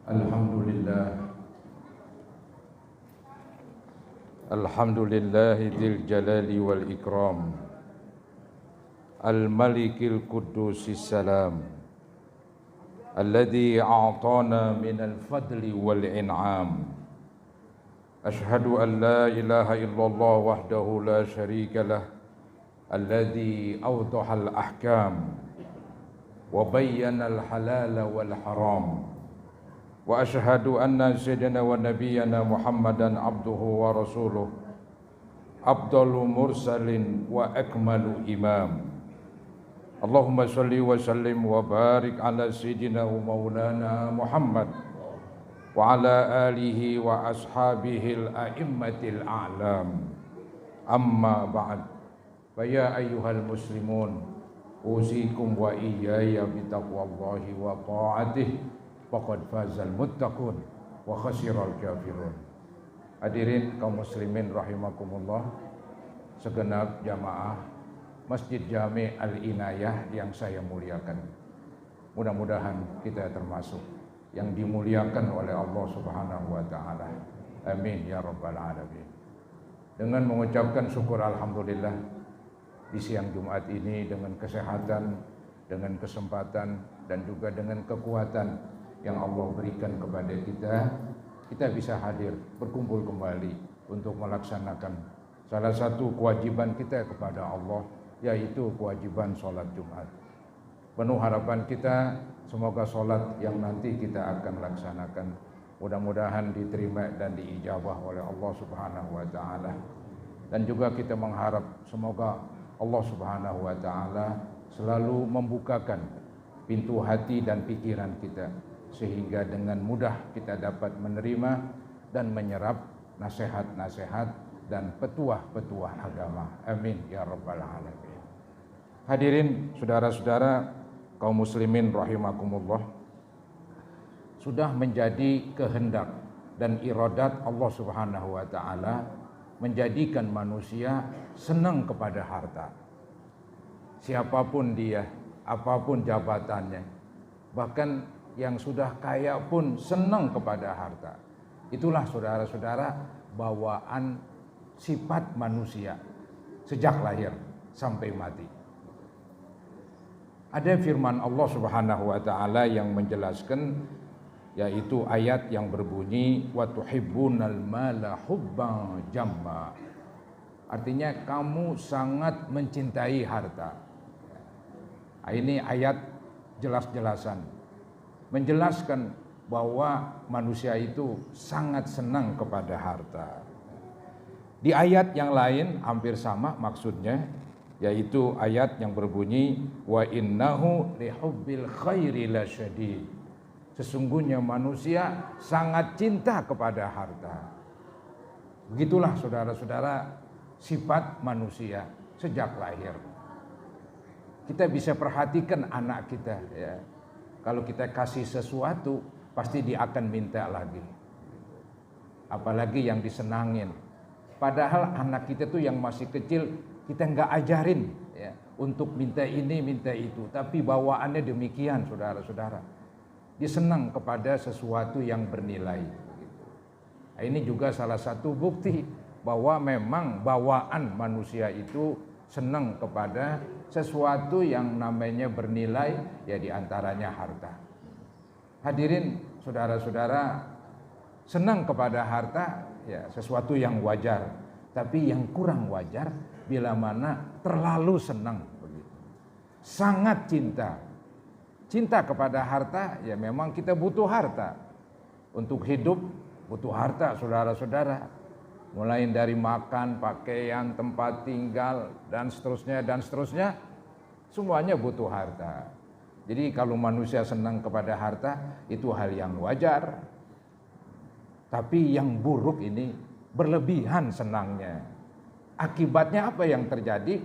Alhamdulillah. Alhamdulillahil jalali wal ikram, al-malikil qudusis salam, alladzi a'tana minal fadli wal in'am. Ashhadu an la ilaha illallah wahdahu la syarika lah, alladzi awdahal ahkam wa bayyanal halala wal haram. Wa ashhadu anna sayyidina wa nabiyyana Muhammadan abduhu wa rasuluh, afdalu mursalin wa akmalu imam. Allahumma salli wa sallim wa barik ala sayyidina wa maulana Muhammad wa ala alihi wa ashabihi al-a'immatil a'lam. Amma ba'd. Fa ya ayyuhal muslimun, usikum wa iyaya bitaqwallahi wa ta'atihi, faqad fazal muttaqun wa khasiral kafirun. Hadirin kaum muslimin rahimakumullah, segenap jamaah Masjid Jami' Al-Inayah yang saya muliakan. Mudah-mudahan kita termasuk yang dimuliakan oleh Allah Subhanahu wa taala. Amin ya rabbal alamin. Dengan mengucapkan syukur alhamdulillah di siang Jumat ini dengan kesehatan, dengan kesempatan dan juga dengan kekuatan yang Allah berikan kepada kita bisa hadir berkumpul kembali untuk melaksanakan salah satu kewajiban kita kepada Allah, yaitu kewajiban sholat Jumat. Penuh harapan kita semoga sholat yang nanti kita akan laksanakan mudah-mudahan diterima dan diijabah oleh Allah Subhanahu wa taala. Dan juga kita mengharap semoga Allah Subhanahu wa taala selalu membukakan pintu hati dan pikiran kita, sehingga dengan mudah kita dapat menerima dan menyerap nasihat-nasihat dan petuah-petuah agama. Amin ya rabbal alamin. Hadirin saudara-saudara kaum muslimin rahimakumullah, sudah menjadi kehendak dan iradat Allah Subhanahu wa taala menjadikan manusia senang kepada harta. Siapapun dia, apapun jabatannya, bahkan yang sudah kaya pun senang kepada harta. Itulah saudara-saudara bawaan sifat manusia sejak lahir sampai mati. Ada firman Allah Subhanahu wa taala yang menjelaskan, yaitu ayat yang berbunyi wa tuhibbunal mala hubban jamma. Artinya kamu sangat mencintai harta. Ini ayat jelas-jelasan menjelaskan bahwa manusia itu sangat senang kepada harta. Di ayat yang lain hampir sama maksudnya, yaitu ayat yang berbunyi wa innahu lihubbil khairi lasyadid. Sesungguhnya manusia sangat cinta kepada harta. Begitulah saudara-saudara sifat manusia sejak lahir. Kita bisa perhatikan anak kita ya. Kalau kita kasih sesuatu, pasti dia akan minta lagi. Apalagi yang disenangin. Padahal anak kita tuh yang masih kecil, kita nggak ajarin ya, untuk minta ini, minta itu. Tapi bawaannya demikian saudara-saudara. Dia senang kepada sesuatu yang bernilai. Nah, ini juga salah satu bukti bahwa memang bawaan manusia itu senang kepada sesuatu yang namanya bernilai, ya diantaranya harta. Hadirin saudara-saudara, senang kepada harta ya sesuatu yang wajar, tapi yang kurang wajar bila mana terlalu senang begitu. Sangat cinta kepada harta, ya memang kita butuh harta untuk hidup, butuh harta saudara-saudara. Mulai dari makan, pakaian, tempat tinggal, dan seterusnya, semuanya butuh harta. Jadi kalau manusia senang kepada harta, itu hal yang wajar. Tapi yang buruk ini berlebihan senangnya. Akibatnya apa yang terjadi?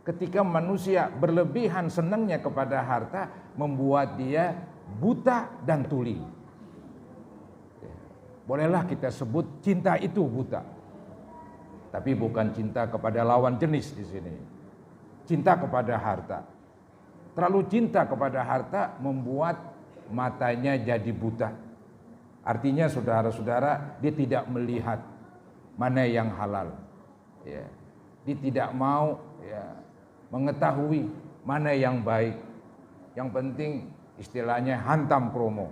Ketika manusia berlebihan senangnya kepada harta, membuat dia buta dan tuli. Bolehlah kita sebut cinta itu buta. Tapi bukan cinta kepada lawan jenis di sini. Cinta kepada harta. Terlalu cinta kepada harta membuat matanya jadi buta. Artinya saudara-saudara, dia tidak melihat mana yang halal. Ya. Dia tidak mau mengetahui mana yang baik. Yang penting istilahnya hantam kromo.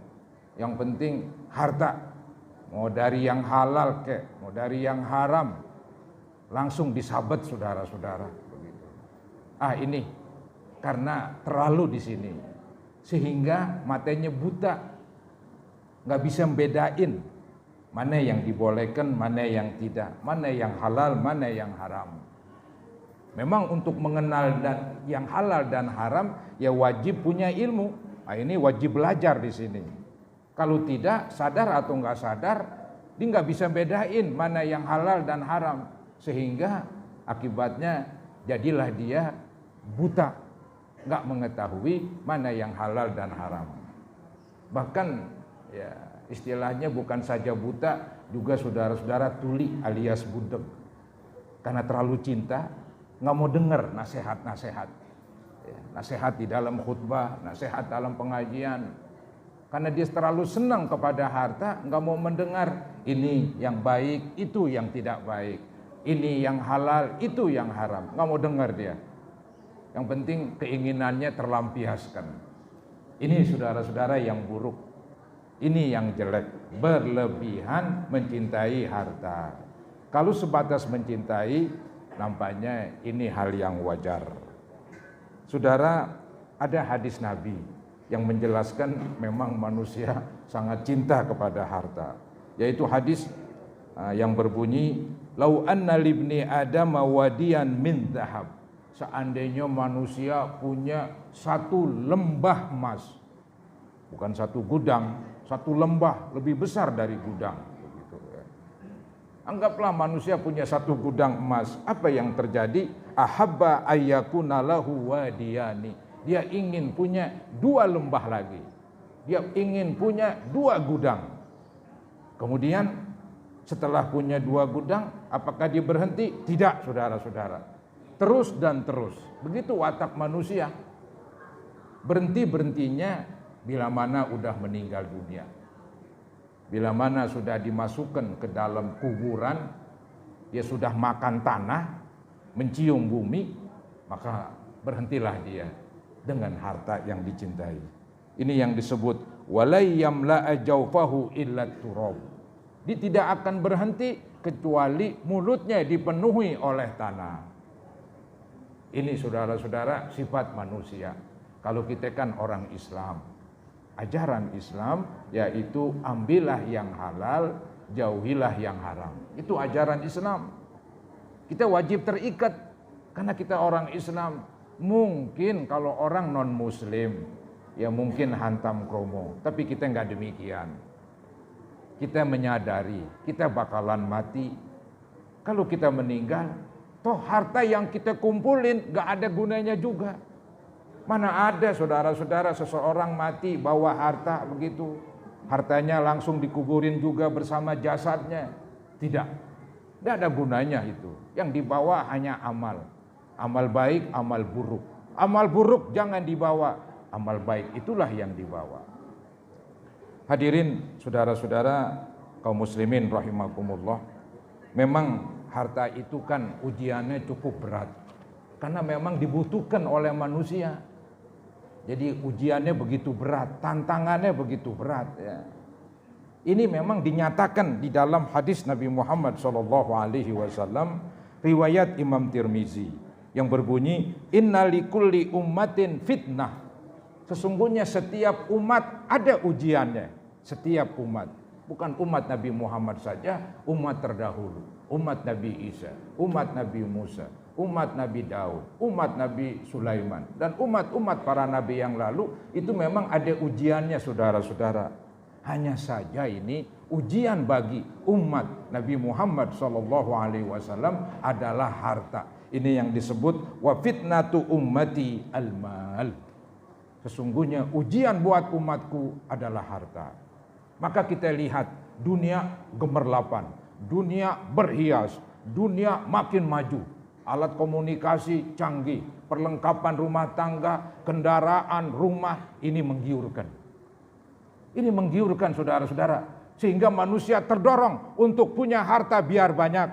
Yang penting harta. Mau dari yang halal mau dari yang haram, langsung disabet saudara-saudara. Begitu. Ini karena terlalu di sini, sehingga matanya buta, nggak bisa membedain mana yang dibolehkan, mana yang tidak, mana yang halal, mana yang haram. Memang untuk mengenal yang halal dan haram ya wajib punya ilmu. Ini wajib belajar di sini. Kalau tidak, sadar atau nggak sadar, dia nggak bisa bedain mana yang halal dan haram, sehingga akibatnya jadilah dia buta, nggak mengetahui mana yang halal dan haram. Bahkan ya istilahnya bukan saja buta, juga saudara-saudara tuli alias budek, karena terlalu cinta, nggak mau dengar nasihat-nasihat, nasihat di dalam khutbah, nasihat dalam pengajian. Karena dia terlalu senang kepada harta, nggak mau mendengar ini yang baik, itu yang tidak baik, ini yang halal, itu yang haram, nggak mau dengar dia. Yang penting keinginannya terlampiaskan. Ini saudara-saudara yang buruk, ini yang jelek, berlebihan mencintai harta. Kalau sebatas mencintai, nampaknya ini hal yang wajar. Saudara, ada hadis Nabi yang menjelaskan memang manusia sangat cinta kepada harta, yaitu hadis yang berbunyi, lau anna libni adam wadiyan min dhahab, seandainya manusia punya satu lembah emas, bukan satu gudang, satu lembah lebih besar dari gudang, begitu ya. Anggaplah manusia punya satu gudang emas, apa yang terjadi? Ahabba ayyakuna lahu wadiyani, dia ingin punya 2 lembah lagi, dia ingin punya 2 gudang. Kemudian setelah punya 2 gudang, apakah dia berhenti? Tidak, saudara-saudara, terus dan terus. Begitu watak manusia. Berhenti-berhentinya bila mana udah meninggal dunia, bila mana sudah dimasukkan ke dalam kuburan, dia sudah makan tanah, mencium bumi, maka berhentilah dia dengan harta yang dicintai. Ini yang disebut walai yamla'a jawfahu illa turab. Dia tidak akan berhenti kecuali mulutnya dipenuhi oleh tanah. Ini saudara-saudara sifat manusia. Kalau kita kan orang Islam, ajaran Islam yaitu ambillah yang halal, jauhilah yang haram. Itu ajaran Islam. Kita wajib terikat karena kita orang Islam. Mungkin kalau orang non muslim ya mungkin hantam kromo, tapi kita nggak demikian. Kita menyadari kita bakalan mati. Kalau kita meninggal, toh harta yang kita kumpulin nggak ada gunanya juga. Mana ada saudara-saudara seseorang mati bawa harta begitu, hartanya langsung dikuburin juga bersama jasadnya. Tidak ada gunanya itu. Yang dibawa hanya amal. Amal baik, amal buruk. Amal buruk jangan dibawa, amal baik itulah yang dibawa. Hadirin saudara-saudara kaum muslimin rahimakumullah, memang harta itu kan ujiannya cukup berat, karena memang dibutuhkan oleh manusia. Jadi ujiannya begitu berat, tantangannya begitu berat ya. Ini memang dinyatakan di dalam hadis Nabi Muhammad SAW, riwayat Imam Tirmizi, yang berbunyi, inna likulli ummatin fitnah. Sesungguhnya setiap umat ada ujiannya. Setiap umat, bukan umat Nabi Muhammad saja, umat terdahulu, umat Nabi Isa, umat Nabi Musa, umat Nabi Daud, umat Nabi Sulaiman, dan umat-umat para nabi yang lalu, itu memang ada ujiannya saudara-saudara. Hanya saja ini ujian bagi umat Nabi Muhammad SAW adalah harta. Ini yang disebut wa fitnatu ummati al-mal. Sesungguhnya ujian buat umatku adalah harta. Maka kita lihat dunia gemerlapan, dunia berhias, dunia makin maju. Alat komunikasi canggih, perlengkapan rumah tangga, kendaraan, rumah, ini menggiurkan. Ini menggiurkan saudara-saudara. Sehingga manusia terdorong untuk punya harta biar banyak.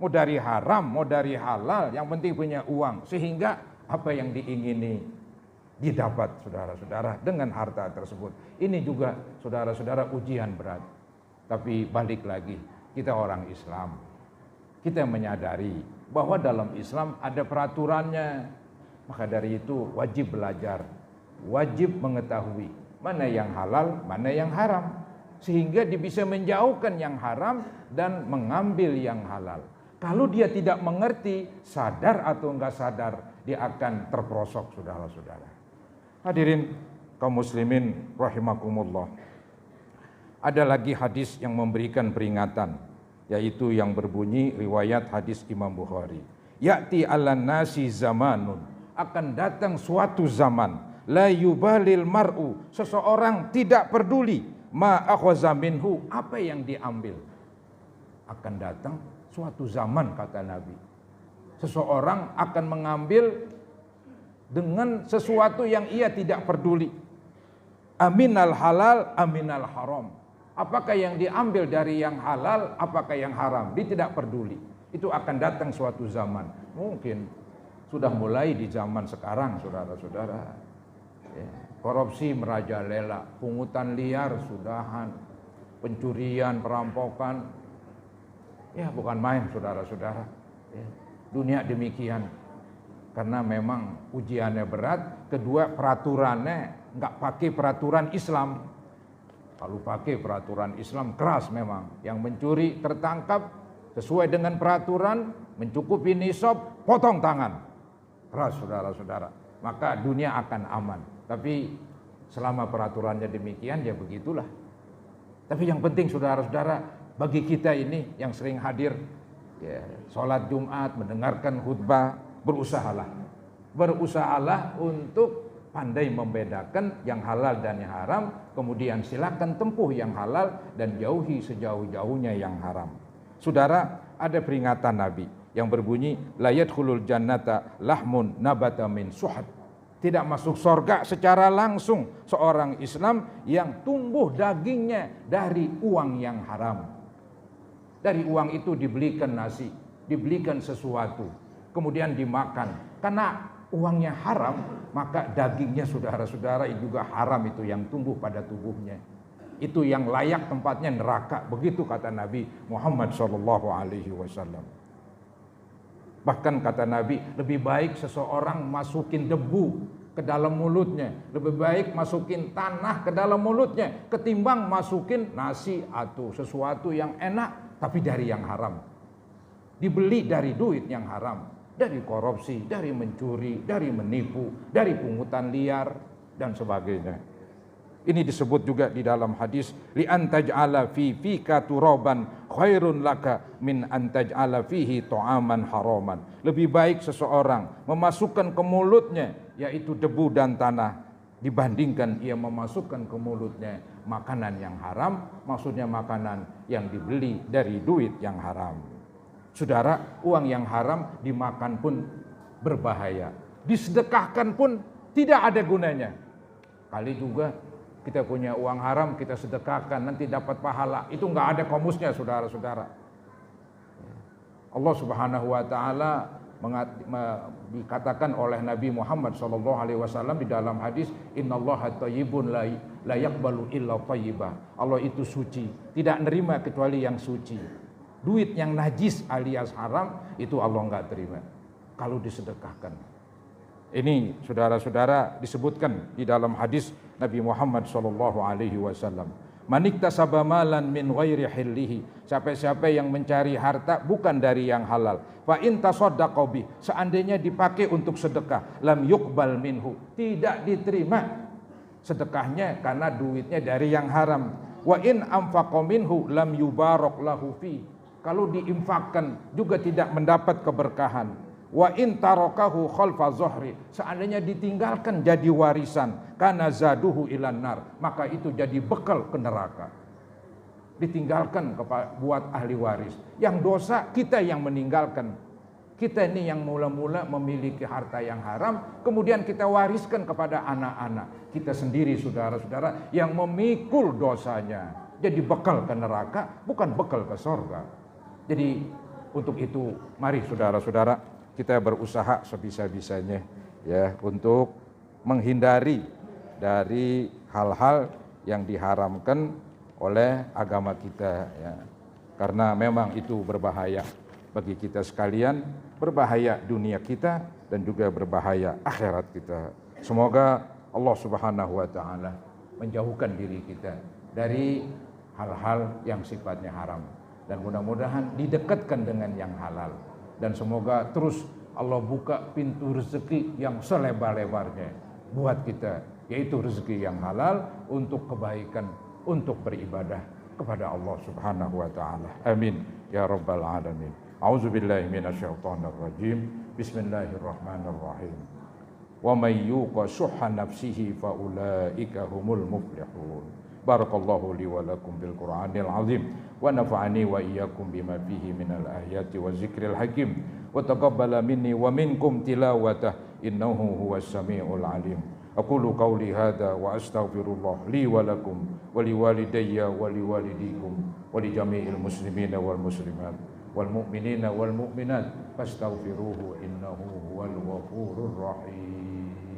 Mau dari haram, mau dari halal, yang penting punya uang. Sehingga apa yang diingini didapat, saudara-saudara, dengan harta tersebut. Ini juga, saudara-saudara, ujian berat. Tapi balik lagi, kita orang Islam. Kita menyadari bahwa dalam Islam ada peraturannya. Maka dari itu wajib belajar, wajib mengetahui mana yang halal, mana yang haram. Sehingga dia bisa menjauhkan yang haram dan mengambil yang halal. Kalau dia tidak mengerti, sadar atau enggak sadar, dia akan terperosok, saudara-saudara. Hadirin kaum muslimin rahimakumullah. Ada lagi hadis yang memberikan peringatan, yaitu yang berbunyi riwayat hadis Imam Bukhari. Ya'ti 'alan nasi zamanun, akan datang suatu zaman, la yubalil mar'u, seseorang tidak peduli ma akhwaza minhu, apa yang diambil. Akan datang suatu zaman, kata Nabi, seseorang akan mengambil dengan sesuatu yang ia tidak peduli. Aminal halal, aminal haram, apakah yang diambil dari yang halal, apakah yang haram, dia tidak peduli. Itu akan datang suatu zaman. Mungkin sudah mulai di zaman sekarang, saudara-saudara. Korupsi merajalela, pungutan liar sudahan, pencurian, perampokan, ya bukan main, saudara-saudara. Dunia demikian, karena memang ujiannya berat. Kedua, peraturannya nggak pakai peraturan Islam. Kalau pakai peraturan Islam keras memang. Yang mencuri tertangkap sesuai dengan peraturan, mencukupi nisab, potong tangan. Keras, saudara-saudara. Maka dunia akan aman. Tapi selama peraturannya demikian, ya begitulah. Tapi yang penting, saudara-saudara, bagi kita ini yang sering hadir ya, sholat Jumat, mendengarkan khutbah, berusahalah untuk pandai membedakan yang halal dan yang haram. Kemudian silakan tempuh yang halal dan jauhi sejauh-jauhnya yang haram. Saudara, ada peringatan Nabi yang berbunyi, la yadkhulul jannata lahmun nabata min suhad. Tidak masuk surga secara langsung seorang Islam yang tumbuh dagingnya dari uang yang haram. Dari uang itu dibelikan nasi, dibelikan sesuatu, kemudian dimakan. Karena uangnya haram, maka dagingnya, saudara-saudara, juga haram itu yang tumbuh pada tubuhnya. Itu yang layak tempatnya neraka. Begitu kata Nabi Muhammad SAW. Bahkan kata Nabi, lebih baik seseorang masukin debu ke dalam mulutnya, lebih baik masukin tanah ke dalam mulutnya, ketimbang masukin nasi atau sesuatu yang enak tapi dari yang haram. Dibeli dari duit yang haram, dari korupsi, dari mencuri, dari menipu, dari pungutan liar dan sebagainya. Ini disebut juga di dalam hadis, li antaj'ala fi fika turaban khairun laka min antaj'ala fihi ta'aman haraman. Lebih baik seseorang memasukkan ke mulutnya yaitu debu dan tanah dibandingkan ia memasukkan ke mulutnya makanan yang haram, maksudnya makanan yang dibeli dari duit yang haram. Saudara, uang yang haram dimakan pun berbahaya, disedekahkan pun tidak ada gunanya. Kali juga kita punya uang haram, kita sedekahkan, nanti dapat pahala. Itu nggak ada komusnya, saudara-saudara. Allah Subhanahu wa Ta'ala dikatakan oleh Nabi Muhammad SAW di dalam hadis, Innallaha thayyibun la yaqbalu illa thayyibah. Allah itu suci, tidak nerima kecuali yang suci. Duit yang najis alias haram itu Allah nggak terima kalau disedekahkan. Ini saudara-saudara disebutkan di dalam hadis Nabi Muhammad SAW. Maniktasaba malan min ghairi hillihi. Siapa-siapa yang mencari harta bukan dari yang halal. Fa in tasaddaqa bi, seandainya dipakai untuk sedekah, lam yuqbal minhu, tidak diterima sedekahnya karena duitnya dari yang haram. Wa in anfaqa minhu lam yubarak lahu fi. Kalau diinfakkan juga tidak mendapat keberkahan. Wa in tarakahu khalfa zuhri, seandainya ditinggalkan jadi warisan, kana zaduhu ilan nar, maka itu jadi bekal ke neraka. Ditinggalkan buat ahli waris. Yang dosa kita yang meninggalkan. Kita ini yang mula-mula memiliki harta yang haram, kemudian kita wariskan kepada anak-anak. Kita sendiri, saudara-saudara, yang memikul dosanya. jadi bekal ke neraka, bukan bekal ke surga. Jadi untuk itu mari saudara-saudara kita berusaha sebisa-bisanya ya untuk menghindari dari hal-hal yang diharamkan oleh agama kita ya. Karena memang itu berbahaya bagi kita sekalian, berbahaya dunia kita dan juga berbahaya akhirat kita. Semoga Allah Subhanahu wa taala menjauhkan diri kita dari hal-hal yang sifatnya haram dan mudah-mudahan didekatkan dengan yang halal, dan semoga terus Allah buka pintu rezeki yang selebar-lebarnya buat kita, yaitu rezeki yang halal untuk kebaikan, untuk beribadah kepada Allah Subhanahu wa taala. Amin ya rabbal alamin. A'udzubillahi minasyaitonir rajim. Bismillahirrahmanirrahim. Wa may yuqa shuhha nafsihi fa ulaika humul muflihun. Barakallahu li wa lakum bil Qur'anil azim wa nafa'ani wa iyyakum bima fihi minal ayati wa zikril hakim wa taqabbala minni wa minkum tilawatah innahu huwas samiul alim. Aqulu qawli hadza wa astaghfirullah li wa lakum wa li walidayya wa li walidikum wa li jami'il muslimina wal muslimat wal mu'minina wal mu'minat fastaghfiruhu innahu huwal ghafurur rahim.